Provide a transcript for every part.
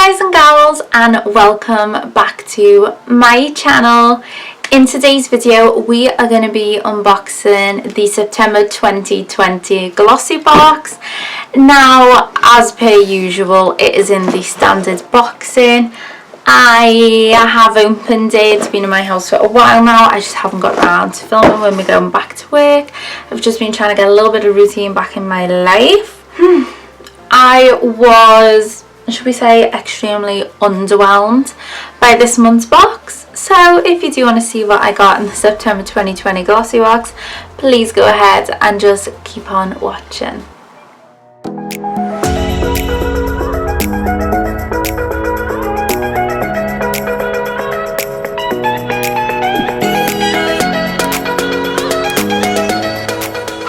guys and gals, and welcome back to my channel. In today's video we are going to be unboxing the September 2020 Glossybox. Now, as per usual, it is in the standard boxing. I have opened it. It's been in my house for a while now. I just haven't got around to filming when we're going back to work. I've just been trying to get a little bit of routine back in my life. I was, should we say, extremely underwhelmed by this month's box. So if you do want to see what I got in the September 2020 Glossybox, please go ahead and just keep on watching.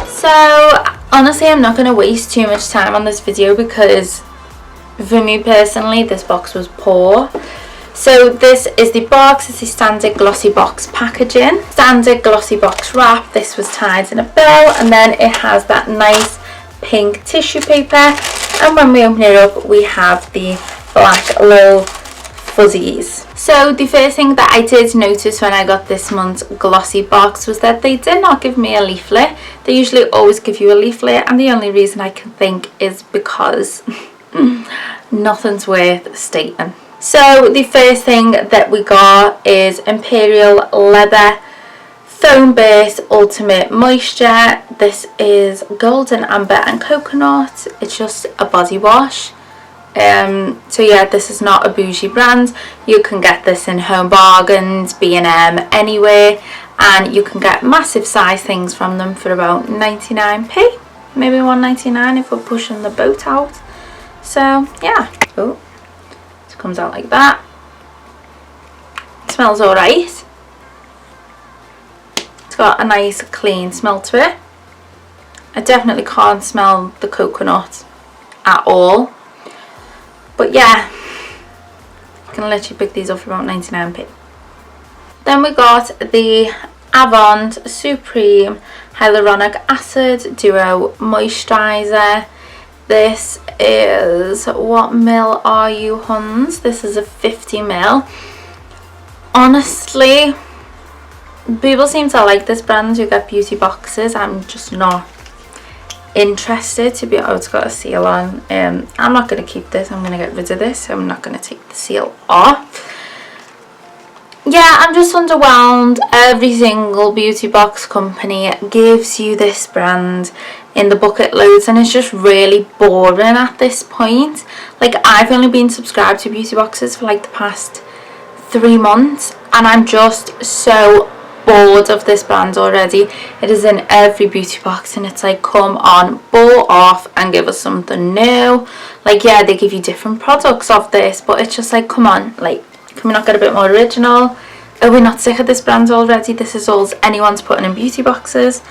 So honestly, I'm not going to waste too much time on this video because for me personally this box was poor. So this is the box. It's the standard Glossybox packaging, standard Glossybox wrap. This was tied in a bow, and then it has that nice pink tissue paper, and when we open it up we have the black little fuzzies. So the first thing that I did notice when I got this month's Glossybox was that they did not give me a leaflet. They usually always give you a leaflet, and the only reason I can think is because nothing's worth stating. So the first thing that we got is Imperial Leather Foam Burst Ultimate Moisture. This is golden amber and coconut. It's just a body wash. So yeah, this is not a bougie brand. You can get this in Home Bargains, B&M, anywhere, and you can get massive size things from them for about 99p, maybe 1.99 if we're pushing the boat out. So yeah, oh, it comes out like that. It smells alright. It's got a nice clean smell to it. I definitely can't smell the coconut at all. But yeah, you can literally pick these up for about 99p. Then we got the Avon Supreme Hyaluronic Acid Duo Moisturiser. This is, what mil are you, huns? This is a 50ml. Honestly, people seem to like this brand who get beauty boxes. I'm just not interested, to be honest. It's got a seal on. I'm not going to keep this. I'm going to get rid of this. I'm not going to take the seal off. Yeah, I'm just underwhelmed. Every single beauty box company gives you this brand in the bucket loads, and it's just really boring at this point. Like, I've only been subscribed to beauty boxes for like the past 3 months, and I'm just so bored of this brand already. It is in every beauty box, and it's like, come on, ball off and give us something new. Like, yeah, they give you different products of this, but it's just like, come on, like, can we not get a bit more original? Are we not sick of this brand already? This is all anyone's putting in beauty boxes.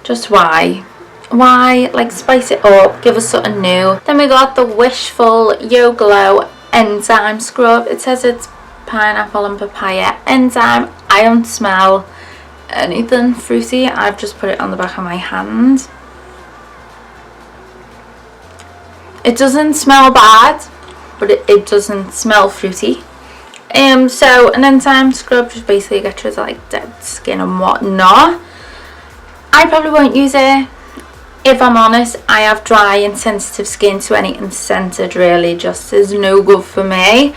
Just why? Like, spice it up, give us something new. Then we got the Wishful Yo Glow Enzyme Scrub. It says it's pineapple and papaya enzyme. I don't smell anything fruity. I've just put it on the back of my hand. It doesn't smell bad, but it doesn't smell fruity. So an enzyme scrub just basically gets rid of like dead skin and whatnot. I probably won't use it. If I'm honest, I have dry and sensitive skin, so anything scented really just is no good for me.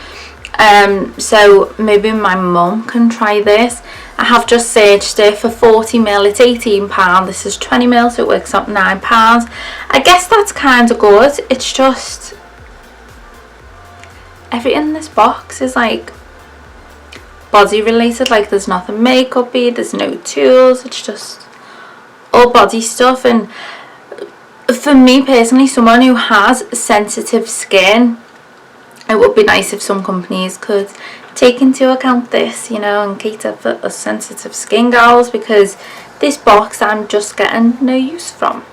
So maybe my mum can try this. I have just searched it for 40ml. It's £18. This is 20ml, so it works out £9. I guess that's kind of good. It's just everything in this box is like body related. Like, there's nothing makeup-y, there's no tools, it's just all body stuff. And for me personally, someone who has sensitive skin, it would be nice if some companies could take into account this, you know, and cater for us sensitive skin gals, because this box I'm just getting no use from.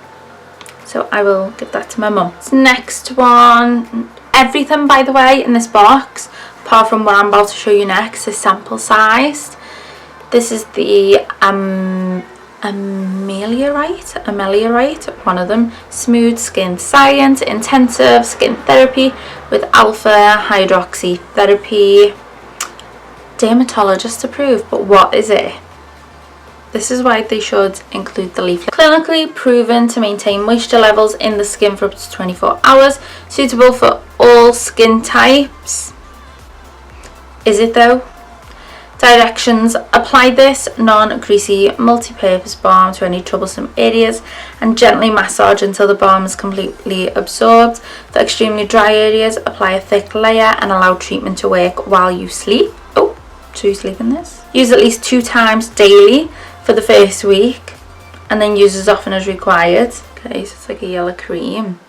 So I will give that to my mum. Next one, everything, by the way, in this box, apart from what I'm about to show you next, is sample sized. This is the ameliorate, one of them. Smooth Skin Science, Intensive Skin Therapy with Alpha Hydroxy Therapy. Dermatologist approved, but what is it? This is why they should include the leaflet. Clinically proven to maintain moisture levels in the skin for up to 24 hours. Suitable for all skin types. Is it though? Directions: apply this non-greasy multi-purpose balm to any troublesome areas and gently massage until the balm is completely absorbed. For extremely dry areas, apply a thick layer and allow treatment to work while you sleep. Oh, so you sleep in this? Use at least 2 times daily for the first week and then use as often as required. Okay, so it's like a yellow cream.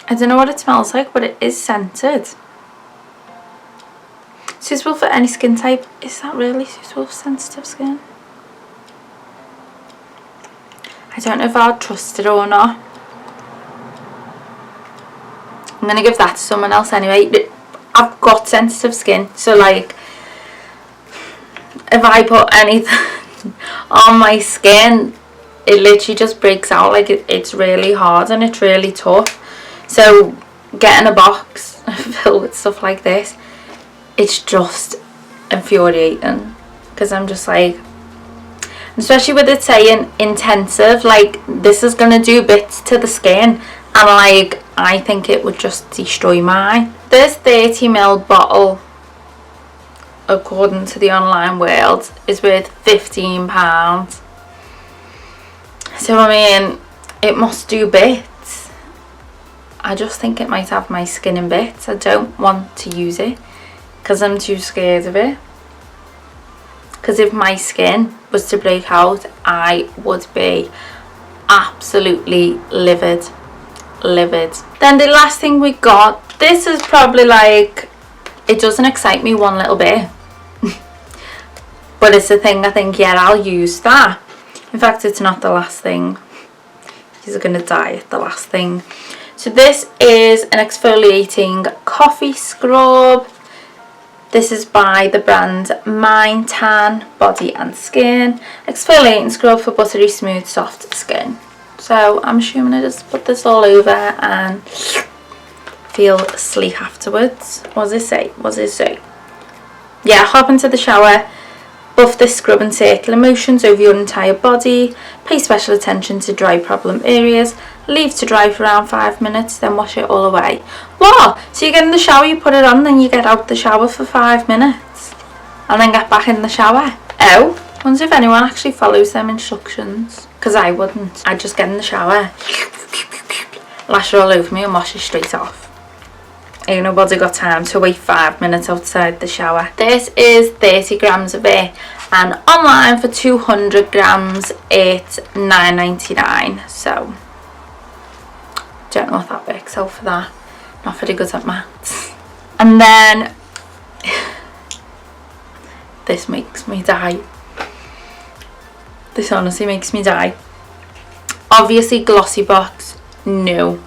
I don't know what it smells like, but it is scented. Suitable for any skin type. Is that really suitable for sensitive skin? I don't know if I'll trust it or not. I'm going to give that to someone else anyway. I've got sensitive skin, so like if I put anything on my skin, it literally just breaks out. Like it's really hard and it's really tough. So getting a box filled with stuff like this, it's just infuriating, because I'm just like, especially with it saying intensive, like this is gonna do bits to the skin, and like I think it would just destroy mine. This 30ml bottle, according to the online world, is worth £15. So I mean, it must do bits. I just think it might have my skin in bits. I don't want to use it because I'm too scared of it. Because if my skin was to break out, I would be absolutely livid. Then the last thing we got, this is probably like, it doesn't excite me one little bit. But it's a thing I think, yeah, I'll use that. In fact, it's not the last thing. You're going to die at the last thing. So this is an exfoliating coffee scrub. This is by the brand Mind Tan Body and Skin. Exfoliating scrub for buttery, smooth, soft skin. So I'm assuming I just put this all over and feel sleek afterwards. What does it say? What does it say? Yeah, hop into the shower. Buff this scrub in circular motions over your entire body. Pay special attention to dry problem areas. Leave to dry for around 5 minutes, then wash it all away. What? So you get in the shower, you put it on, then you get out the shower for 5 minutes and then get back in the shower? Oh, I wonder if anyone actually follows them instructions, because I wouldn't. I'd just get in the shower, lash it all over me and wash it straight off. Ain't nobody got time to wait 5 minutes outside the shower. This is 30 grams of it, and online for 200 grams it's £9.99. So don't know what that works out for that. Not very good at maths. And then this makes me die. This honestly makes me die. Obviously Glossybox knew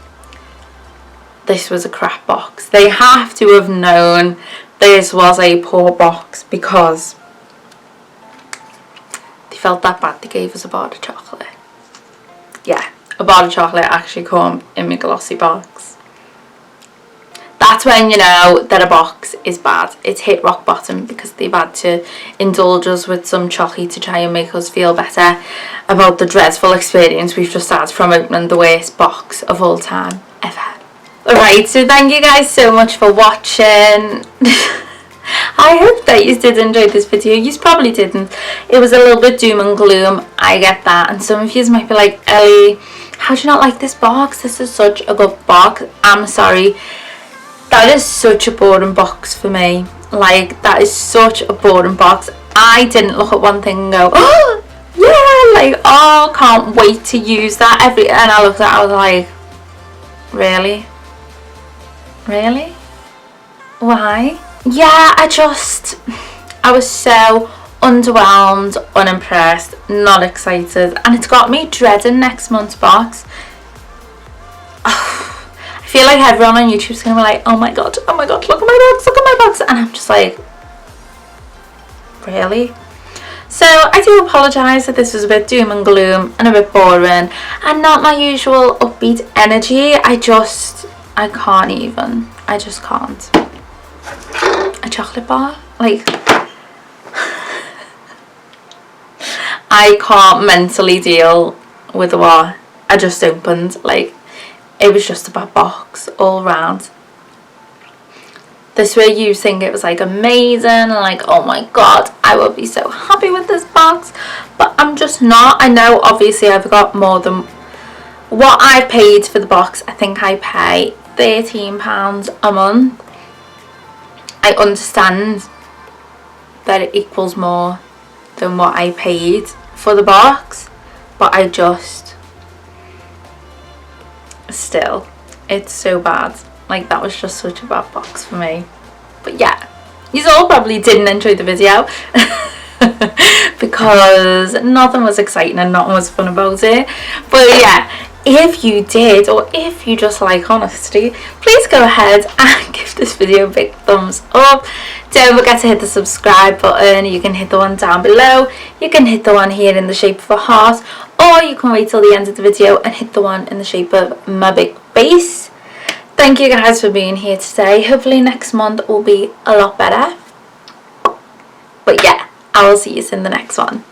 this was a crap box. They have to have known this was a poor box, because they felt that bad they gave us a bar of chocolate. Yeah, a bar of chocolate actually come in my Glossybox. That's when you know that a box is bad. It's hit rock bottom, because they've had to indulge us with some chocolate to try and make us feel better about the dreadful experience we've just had from opening the worst box of all time ever. Alright, so thank you guys so much for watching. I hope that you did enjoy this video. You probably didn't. It was a little bit doom and gloom. I get that. And some of you might be like, Ellie, how do you not like this box? This is such a good box. I'm sorry. That is such a boring box for me. Like, that is such a boring box. I didn't look at one thing and go, oh, yeah, like, oh, can't wait to use that. And I looked at it, I was like, really? Really? Why? Yeah, I was so underwhelmed, unimpressed, not excited, and it's got me dreading next month's box. I feel like everyone on YouTube's gonna be like, oh my god, look at my box, look at my box. And I'm just like, really? So I do apologise that this was a bit doom and gloom and a bit boring and not my usual upbeat energy. I can't even. I just can't. A chocolate bar? Like, I can't mentally deal with what I just opened. Like, it was just a bad box all round. This way you think it was like amazing and like, oh my god, I will be so happy with this box, but I'm just not. I know obviously I've got more than what I paid for the box. I think I pay £13 a month. I understand that it equals more than what I paid for the box, but I just, still, it's so bad. Like, that was just such a bad box for me. But yeah, you all probably didn't enjoy the video because nothing was exciting and nothing was fun about it. But yeah, if you did, or if you just like honesty, please go ahead and give this video a big thumbs up. Don't forget to hit the subscribe button. You can hit the one down below, you can hit the one here in the shape of a heart, or you can wait till the end of the video and hit the one in the shape of my big face. Thank you guys for being here today. Hopefully next month will be a lot better. But yeah, I will see you in the next one.